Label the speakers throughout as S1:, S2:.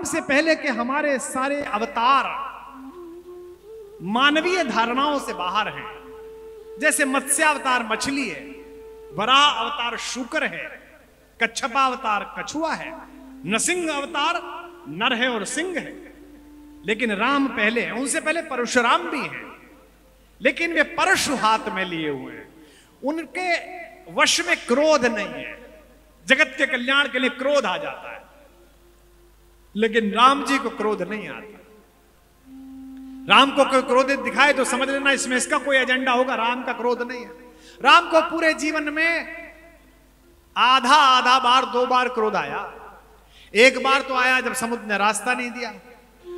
S1: राम से पहले के हमारे सारे अवतार मानवीय धारणाओं से बाहर हैं। जैसे मत्स्यावतार मछली है, वराह अवतार शूकर है, कच्छपा अवतार कछुआ है, नरसिंह अवतार नर है और सिंह है। लेकिन राम पहले हैं, उनसे पहले परशुराम भी हैं, लेकिन वे परशु हाथ में लिए हुए हैं। उनके वश में क्रोध नहीं है, जगत के कल्याण के लिए क्रोध आ जाता है, लेकिन राम जी को क्रोध नहीं आता। राम को कोई क्रोधित दिखाए तो समझ लेना इसमें इसका कोई एजेंडा होगा, राम का क्रोध नहीं है। राम को पूरे जीवन में आधा आधा बार, 2 बार क्रोध आया। एक बार तो आया जब समुद्र ने रास्ता नहीं दिया,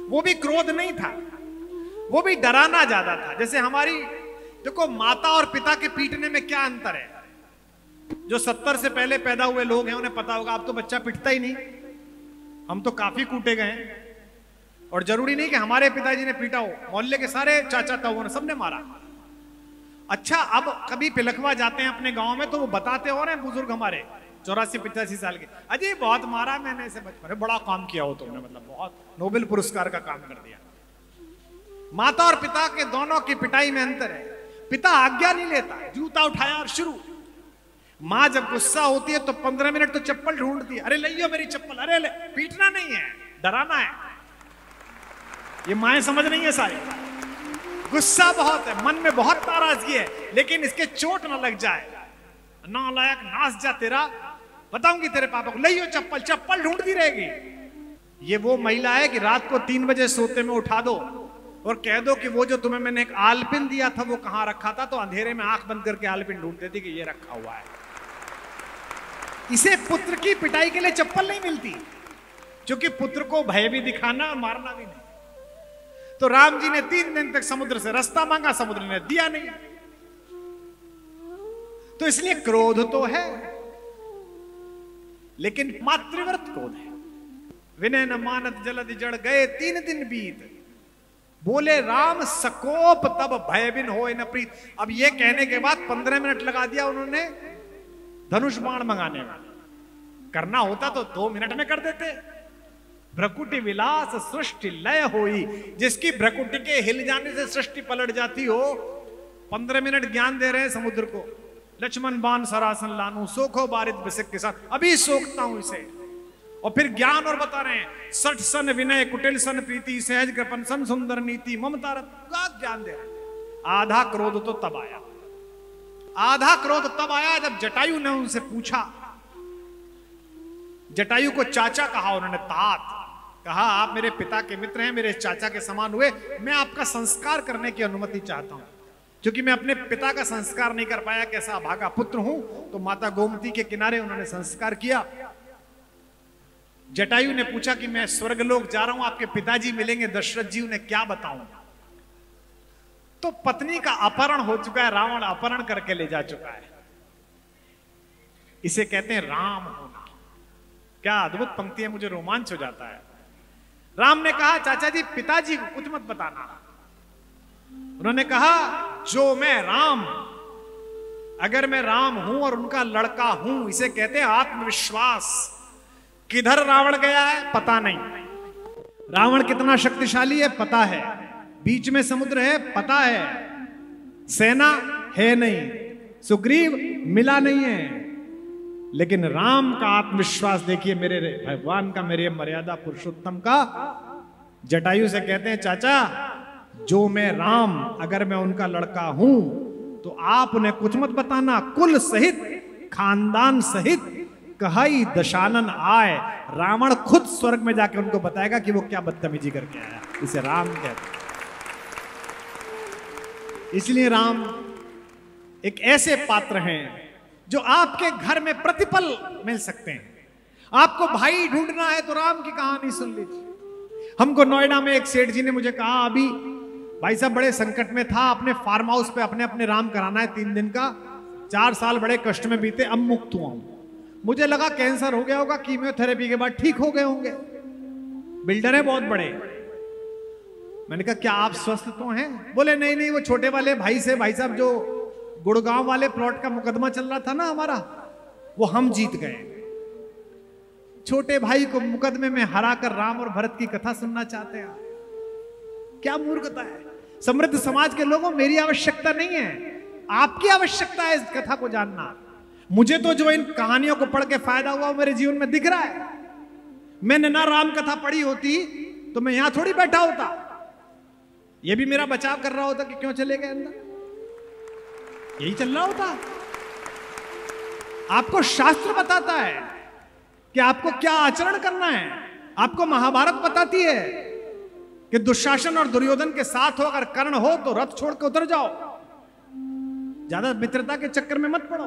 S1: वो भी क्रोध नहीं था, वो भी डराना ज्यादा था। जैसे हमारी देखो माता और पिता के पीटने में क्या अंतर है। जो 70 से पहले पैदा हुए लोग हैं उन्हें पता होगा, अब तो बच्चा पिटता ही नहीं, हम तो काफी कूटे गए हैं। और जरूरी नहीं कि हमारे पिताजी ने पीटा हो, मोहल्ले के सारे चाचा ताऊ ने सबने मारा। अच्छा, अब कभी पिलखवा जाते हैं अपने गांव में तो वो बताते हो रहे हैं बुजुर्ग हमारे 84-85 साल के, अजय बहुत मारा मैंने इसे बचपन में, बड़ा काम किया हो तुमने, मतलब बहुत नोबेल पुरस्कार का काम कर दिया। माता और पिता के दोनों की पिटाई में अंतर है। पिता आज्ञा नहीं लेता, जूता उठाया और शुरू। मां जब गुस्सा होती है तो 15 मिनट तो चप्पल ढूंढती है, अरे लियो मेरी चप्पल, अरे ले। पीटना नहीं है, डराना है। ये माएं समझ नहीं है सारी। गुस्सा बहुत है, मन में बहुत नाराजगी है, लेकिन इसके चोट ना लग जाए। नालायक, नास जा तेरा, बताऊंगी तेरे पापा को, लियो चप्पल। चप्पल ढूंढती रहेगी। ये वो महिला है कि रात को 3 बजे सोते में उठा दो और कह दो कि वो जो तुम्हें मैंने एक आलपिन दिया था वो कहां रखा था, तो अंधेरे में आंख बंद करके आलपिन ढूंढते थी कि ये रखा हुआ है। इसे पुत्र की पिटाई के लिए चप्पल नहीं मिलती, क्योंकि पुत्र को भय भी दिखाना और मारना भी नहीं। तो राम जी ने 3 दिन तक समुद्र से रास्ता मांगा, समुद्र ने दिया नहीं। तो इसलिए क्रोध तो है, लेकिन मातृव्रत क्रोध है। विनय न मानत जलधि जड़ गए 3 दिन बीत, बोले राम सकोप तब भय बिन होए न प्रीत। अब ये कहने के बाद 15 मिनट लगा दिया उन्होंने धनुष बाण मंगाने में। करना होता तो 2 मिनट में कर देते। भ्रकुटी विलास सृष्टि लय होई, जिसकी भ्रकुटी के हिल जाने से सृष्टि पलट जाती हो। 15 मिनट ज्ञान दे रहे हैं समुद्र को। लक्ष्मण बाण सरासन लानू, सोखो बारिद बिसिक के साथ, अभी सोखता हूं इसे। और फिर ज्ञान और बता रहे हैं, 60 सन विनय कुटिल सन प्रीति, सहज कृपन सन सुंदर नीति, ममता का ज्ञान दे रहे हैं। आधा क्रोध तो तब आया, आधा क्रोध तब आया जब जटायु ने उनसे पूछा। जटायु को चाचा कहा उन्होंने, तात कहा, आप मेरे पिता के मित्र हैं, मेरे चाचा के समान हुए, मैं आपका संस्कार करने की अनुमति चाहता हूं, क्योंकि मैं अपने पिता का संस्कार नहीं कर पाया, कैसा अभागा पुत्र हूं। तो माता गोमती के किनारे उन्होंने संस्कार किया। जटायु ने पूछा कि मैं स्वर्गलोक जा रहा हूं, आपके पिताजी मिलेंगे दशरथ जी, उन्हें क्या बताऊं। तो पत्नी का अपहरण हो चुका है, रावण अपहरण करके ले जा चुका है। इसे कहते हैं राम होना। क्या अद्भुत पंक्ति है, मुझे रोमांच हो जाता है। राम ने कहा, चाचा जी पिताजी को कुछ मत बताना। उन्होंने कहा, जो मैं राम, अगर मैं राम हूं और उनका लड़का हूं, इसे कहते हैं आत्मविश्वास। किधर रावण गया है पता नहीं, रावण कितना शक्तिशाली है पता है, बीच में समुद्र है पता है, सेना है नहीं, सुग्रीव मिला नहीं है, लेकिन राम का आत्मविश्वास देखिए, मेरे भगवान का, मेरे मर्यादा पुरुषोत्तम का। जटायु से कहते हैं, चाचा जो मैं राम, अगर मैं उनका लड़का हूं तो आप उन्हें कुछ मत बताना, कुल सहित खानदान सहित कहाई दशानन आए। रावण खुद स्वर्ग में जाके उनको बताएगा कि वो क्या बदतमीजी करके आया। इसे राम कहते हैं। इसलिए राम एक ऐसे पात्र हैं जो आपके घर में प्रतिपल मिल सकते हैं। आपको भाई ढूंढना है तो राम की कहानी सुन लीजिए। हमको नोएडा में एक सेठ जी ने मुझे कहा, अभी भाई साहब बड़े संकट में था, अपने फार्म हाउस पे अपने अपने राम कराना है 3 दिन का, 4 साल बड़े कष्ट में बीते, अब मुक्त हुआ हूं। मुझे लगा कैंसर हो गया होगा, कीमोथेरेपी के बाद ठीक हो गए होंगे, बिल्डर है बहुत बड़े। मैंने कहा क्या आप स्वस्थ तो हैं? बोले नहीं नहीं, वो छोटे वाले भाई से, भाई साहब जो गुड़गांव वाले प्लॉट का मुकदमा चल रहा था ना हमारा, वो हम जीत गए। छोटे भाई को मुकदमे में हराकर राम और भरत की कथा सुनना चाहते हैं। क्या मूर्खता है। समृद्ध समाज के लोगों, मेरी आवश्यकता नहीं है, आपकी आवश्यकता है इस कथा को जानना। मुझे तो जो इन कहानियों को पढ़ के फायदा हुआ वो मेरे जीवन में दिख रहा है। मैंने ना राम कथा पढ़ी होती तो मैं यहां थोड़ी बैठा होता। ये भी मेरा बचाव कर रहा होता कि क्यों चले गए अंदर, यही चल रहा होता। आपको शास्त्र बताता है कि आपको क्या आचरण करना है। आपको महाभारत बताती है कि दुशासन और दुर्योधन के साथ हो, अगर कर्ण हो तो रथ छोड़ के उतर जाओ, ज्यादा मित्रता के चक्कर में मत पड़ो।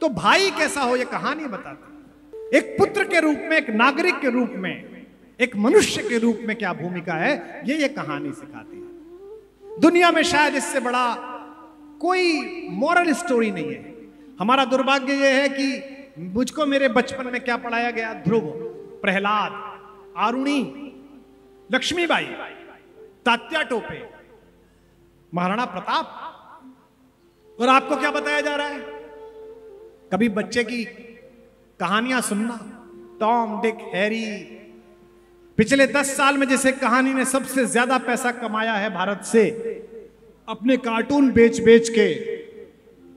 S1: तो भाई कैसा हो यह कहानी बताती। एक पुत्र के रूप में, एक नागरिक के रूप में, एक मनुष्य के रूप में क्या भूमिका है, ये कहानी सिखाती है। दुनिया में शायद इससे बड़ा कोई मॉरल स्टोरी नहीं है। हमारा दुर्भाग्य यह है कि मुझको मेरे बचपन में क्या पढ़ाया गया, ध्रुव, प्रहलाद, आरुणी, लक्ष्मीबाई, तात्या टोपे, महाराणा प्रताप, और आपको क्या बताया जा रहा है। कभी बच्चे की कहानियां सुनना, टॉम, डिक, हैरी। पिछले 10 साल में जैसे कहानी ने सबसे ज्यादा पैसा कमाया है भारत से, अपने कार्टून बेच बेच के,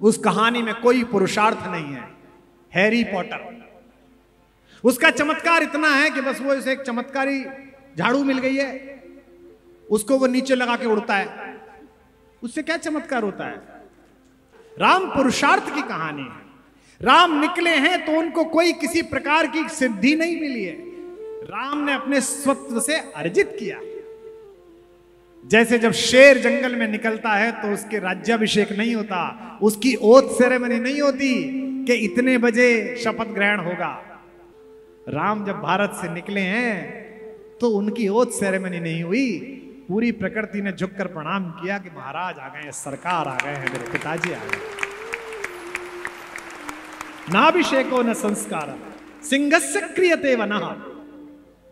S1: उस कहानी में कोई पुरुषार्थ नहीं है। हैरी पॉटर, उसका चमत्कार इतना है कि बस वो इसे एक चमत्कारी झाड़ू मिल गई है, उसको वो नीचे लगा के उड़ता है, उससे क्या चमत्कार होता है। राम पुरुषार्थ की कहानी है। राम निकले हैं तो उनको कोई किसी प्रकार की सिद्धि नहीं मिली है, राम ने अपने स्वत्व से अर्जित किया। जैसे जब शेर जंगल में निकलता है तो उसके राज्याभिषेक नहीं होता, उसकी ओथ सेरेमनी नहीं होती कि इतने बजे शपथ ग्रहण होगा। राम जब भारत से निकले हैं तो उनकी ओथ सेरेमनी नहीं हुई, पूरी प्रकृति ने झुककर प्रणाम किया कि महाराज आ गए हैं, सरकार आ गए हैं, मेरे पिताजी आ गए। नाभिषेको न संस्कार सिंहस्य क्रियते वनः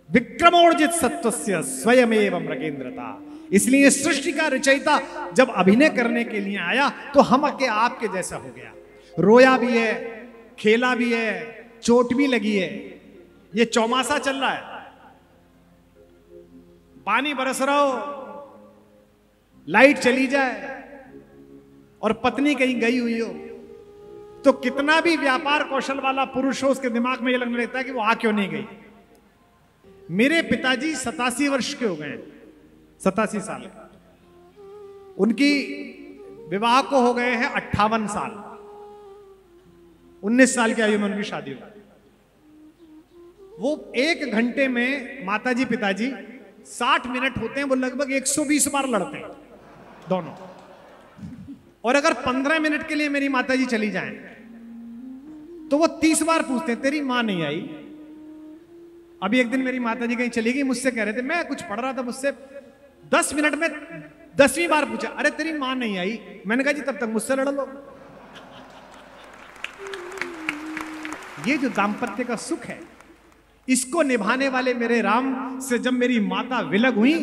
S1: विक्रमोर्जित सत्वस्य स्वयमेव मृगेंद्रता। इसलिए सृष्टि का रचयिता जब अभिनय करने के लिए आया तो हम के आपके जैसा हो गया। रोया भी है, खेला भी है, चोट भी लगी है। ये चौमासा चल रहा है, पानी बरस रहा हो, लाइट चली जाए और पत्नी कहीं गई हुई हो, तो कितना भी व्यापार कौशल वाला पुरुष हो, उसके दिमाग में यह लगने लगता है कि वो आ क्यों नहीं गई। मेरे पिताजी 87 वर्ष के हो गए, 87 साल। उनकी विवाह को हो गए हैं 58 साल। 19 साल की आयु में उनकी शादी हुई। वो 1 घंटे में माताजी पिताजी 60 मिनट होते हैं, वो लगभग 120 बार लड़ते हैं दोनों। और अगर 15 मिनट के लिए मेरी माताजी चली जाएं तो वो 30 बार पूछते हैं तेरी मां नहीं आई। अभी एक दिन मेरी माताजी कहीं चली गई, मुझसे कह रहे थे, मैं कुछ पढ़ रहा था, मुझसे 10 मिनट में 10वीं बार पूछा, अरे तेरी मां नहीं आई। मैंने कहा जी तब तक मुझसे लड़ लो। ये जो दाम्पत्य का सुख है, इसको निभाने वाले मेरे राम से जब मेरी माता विलग हुई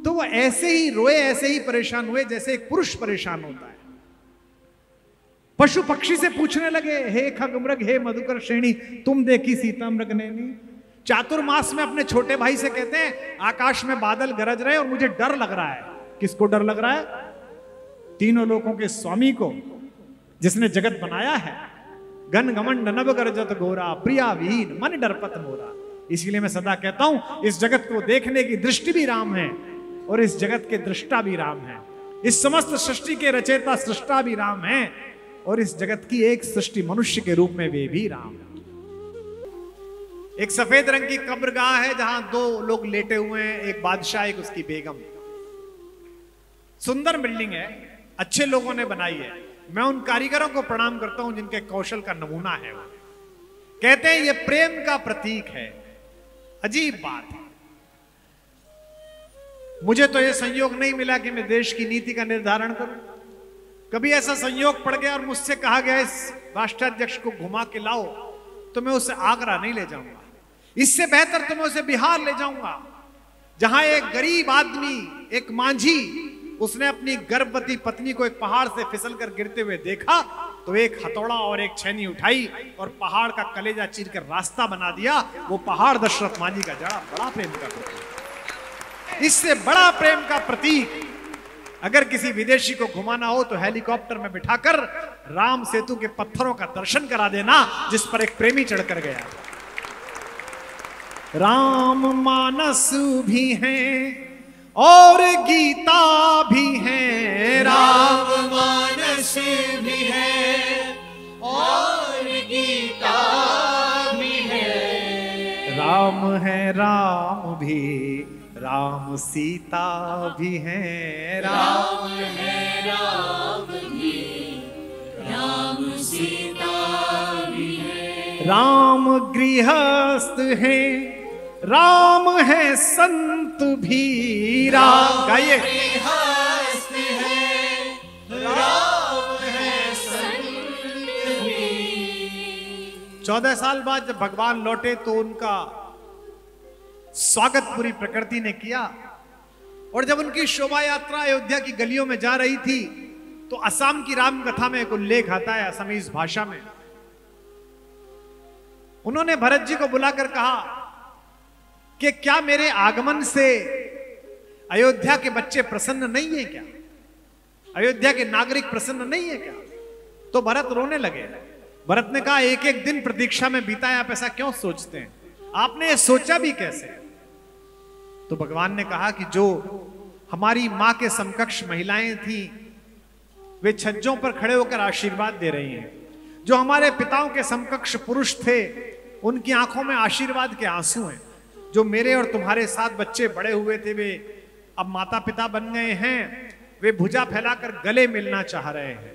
S1: तो वो ऐसे ही रोए, ऐसे ही परेशान हुए जैसे एक पुरुष परेशान होता है। पशु पक्षी से पूछने लगे, हे खगमृग, हे मधुकर श्रेणी, तुम देखी सीता मृग नैनी। चातुर्मास में अपने छोटे भाई से कहते हैं, आकाश में बादल गरज रहे और मुझे डर लग रहा है। किसको डर लग रहा है? तीनों लोकों के स्वामी को, जिसने जगत बनाया है। गण घमंड नभ गरजत घोरा, प्रिया विहीन मन डरपत मोरा। इसीलिए मैं सदा कहता हूं, इस जगत को देखने की दृष्टि भी राम है और इस जगत के दृष्टा भी राम है। इस समस्त सृष्टि के रचयिता सृष्टा भी राम है और इस जगत की एक सृष्टि मनुष्य के रूप में वे भी राम है। एक सफेद रंग की कब्रगाह है जहां 2 लोग लेटे हुए हैं, एक बादशाह, एक उसकी बेगम। सुंदर बिल्डिंग है, अच्छे लोगों ने बनाई है। मैं उन कारीगरों को प्रणाम करता हूं जिनके कौशल का नमूना है वो। कहते हैं ये प्रेम का प्रतीक है। अजीब बात है। मुझे तो यह संयोग नहीं मिला कि मैं देश की नीति का निर्धारण करूं। कभी ऐसा संयोग पड़ गया और मुझसे कहा गया इस राष्ट्राध्यक्ष को घुमा के लाओ, तो मैं उसे आगरा नहीं ले जाऊंगा। इससे बेहतर तो मैं उसे बिहार ले जाऊंगा, जहां एक गरीब आदमी, एक मांझी, उसने अपनी गर्भवती पत्नी को एक पहाड़ से फिसलकर गिरते हुए देखा तो एक हथौड़ा और एक छैनी उठाई और पहाड़ का कलेजा चीर कर रास्ता बना दिया। वो पहाड़ दशरथ मां जी का जड़ा बड़ा प्रेम का प्रतीक। इससे बड़ा प्रेम का प्रतीक अगर किसी विदेशी को घुमाना हो तो हेलीकॉप्टर में बिठाकर राम सेतु के पत्थरों का दर्शन करा देना, जिस पर एक प्रेमी चढ़कर गया। राम मानस भी हैं और गीता भी है,
S2: राम मानस भी है और गीता भी है।
S1: राम है राम भी, राम सीता भी है।
S2: राम है राम भी, राम सीता भी है।
S1: राम गृहस्थ है, राम है संत भी। राम गाइए।
S2: गृहस्थ है, राम है संत भी।
S1: 14 साल बाद जब भगवान लौटे तो उनका स्वागत पूरी प्रकृति ने किया। और जब उनकी शोभा यात्रा अयोध्या की गलियों में जा रही थी तो असम की राम कथा में एक उल्लेख आता है असमीज भाषा में। उन्होंने भरत जी को बुलाकर कहा कि क्या मेरे आगमन से अयोध्या के बच्चे प्रसन्न नहीं है क्या? अयोध्या के नागरिक प्रसन्न नहीं है क्या? तो भरत रोने लगे। भरत ने कहा एक एक दिन प्रतीक्षा में बीता है, आप ऐसा क्यों सोचते हैं? आपने ये सोचा भी कैसे? तो भगवान ने कहा कि जो हमारी मां के समकक्ष महिलाएं थी वे छज्जों पर खड़े होकर आशीर्वाद दे रही हैं। जो हमारे पिताओं के समकक्ष पुरुष थे उनकी आंखों में आशीर्वाद के आंसू हैं। जो मेरे और तुम्हारे साथ बच्चे बड़े हुए थे वे अब माता पिता बन गए हैं, वे भुजा फैलाकर गले मिलना चाह रहे हैं,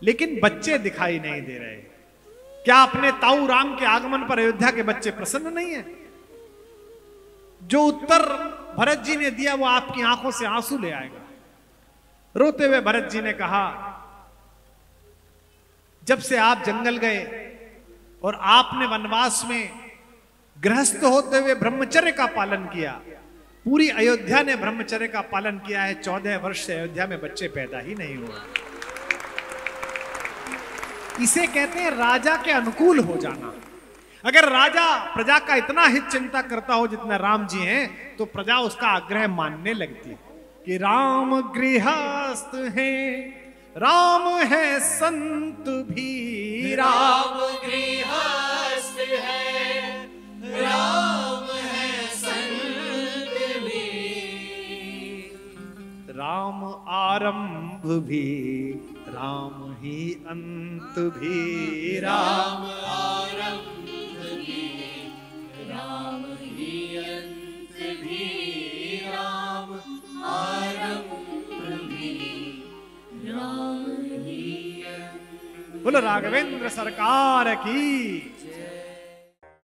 S1: लेकिन बच्चे दिखाई नहीं दे रहे। क्या अपने ताऊ राम के आगमन पर अयोध्या के बच्चे प्रसन्न नहीं है? जो उत्तर भरत जी ने दिया वो आपकी आंखों से आंसू ले आएगा। रोते हुए भरत जी ने कहा जब से आप जंगल गए और आपने वनवास में गृहस्थ होते हुए ब्रह्मचर्य का पालन किया, पूरी अयोध्या ने ब्रह्मचर्य का पालन किया है। 14 वर्ष से अयोध्या में बच्चे पैदा ही नहीं हुए। इसे कहते हैं राजा के अनुकूल हो जाना। अगर राजा प्रजा का इतना हित चिंता करता हो जितना राम जी हैं, तो प्रजा उसका आग्रह मानने लगती है कि राम गृहस्थ है, राम है संत भी।
S2: राम गृहस्थ है, राम है संत भी।
S1: राम आरंभ भी, राम ही अंत भी।
S2: राम आरंभ भी, राम ही अंत भी। राम आरंभ भी, राम ही अंत।
S1: बोलो राघवेंद्र सरकार की।